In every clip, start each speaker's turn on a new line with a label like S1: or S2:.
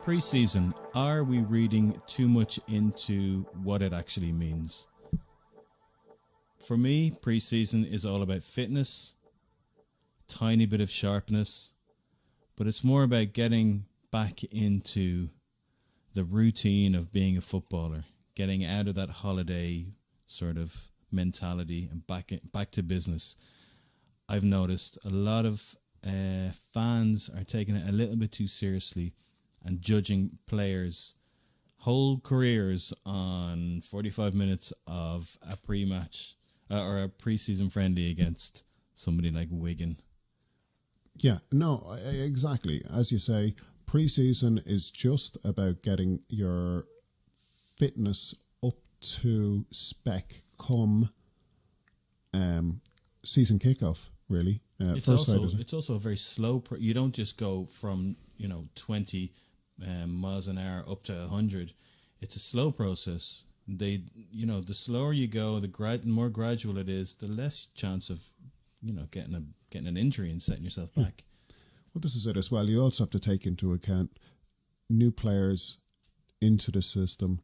S1: Pre-season, are we reading too much into what it actually means? For me, pre-season is all about fitness, tiny bit of sharpness, but it's more about getting back into the routine of being a footballer, getting out of that holiday sort of mentality and back to business. I've noticed a lot of fans are taking it a little bit too seriously and judging players' whole careers on 45 minutes of a pre-match or a pre-season friendly against somebody like Wigan.
S2: Yeah, no, exactly. As you say, pre-season is just about getting your fitness up to spec come season kickoff, really.
S1: It's also a very slow. You don't just go from 20 miles an hour up to 100. It's a slow process. The slower you go, the more gradual it is, the less chance of getting an injury and setting yourself back.
S2: Well, this is it as well. You also have to take into account new players into the system,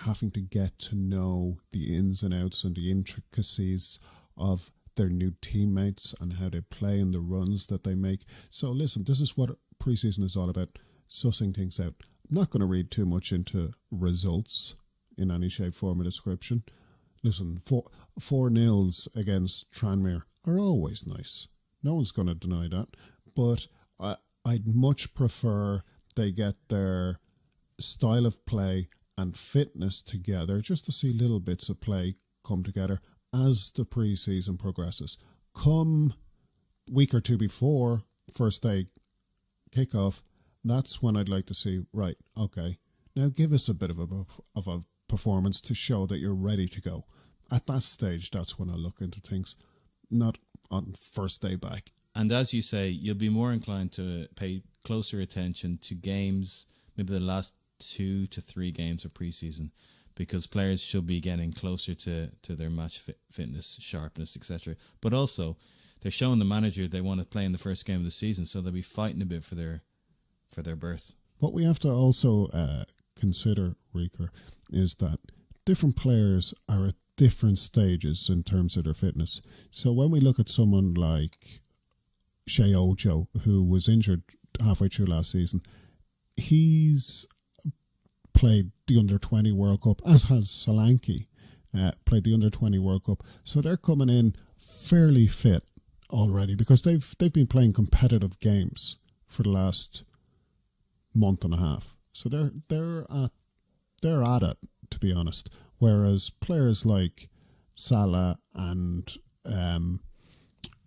S2: having to get to know the ins and outs and the intricacies of their new teammates and how they play and the runs that they make. So listen, this is what preseason is all about, sussing things out. I'm not going to read too much into results in any shape, form or description. Listen, 4-0 against Tranmere are always nice. No one's going to deny that. But I'd much prefer they get their style of play and fitness together just to see little bits of play come together as the pre-season progresses. Come week or two before first day kickoff, that's when I'd like to see, right, okay, now give us a bit of a performance to show that you're ready to go. At that stage, that's when I look into things, not on first day back.
S1: And as you say, you'll be more inclined to pay closer attention to games, maybe the last 2 to 3 games of preseason, because players should be getting closer to their match fitness, sharpness, etc. But also, they're showing the manager they want to play in the first game of the season, so they'll be fighting a bit for their berth.
S2: What we have to also consider, Rieker, is that different players are at different stages in terms of their fitness. So when we look at someone like Shea Ojo, who was injured halfway through last season, he's played the Under-20 World Cup, as has Solanke, played the Under-20 World Cup. So they're coming in fairly fit already because they've been playing competitive games for the last month and a half. So they're at it, to be honest. Whereas players like Salah and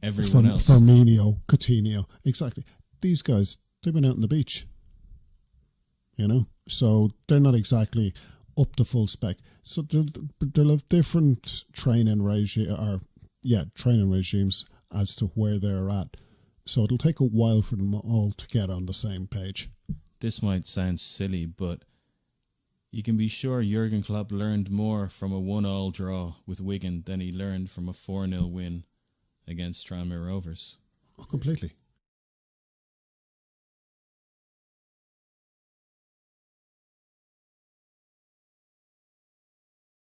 S1: everyone else,
S2: Firmino, Coutinho, exactly. These guys, they've been out on the beach, so they're not exactly up to full spec. So they'll have different training regimes as to where they're at. So it'll take a while for them all to get on the same page.
S1: This might sound silly, but you can be sure Jurgen Klopp learned more from a 1-1 draw with Wigan than he learned from a 4-0 win against Tranmere Rovers.
S2: Oh, completely.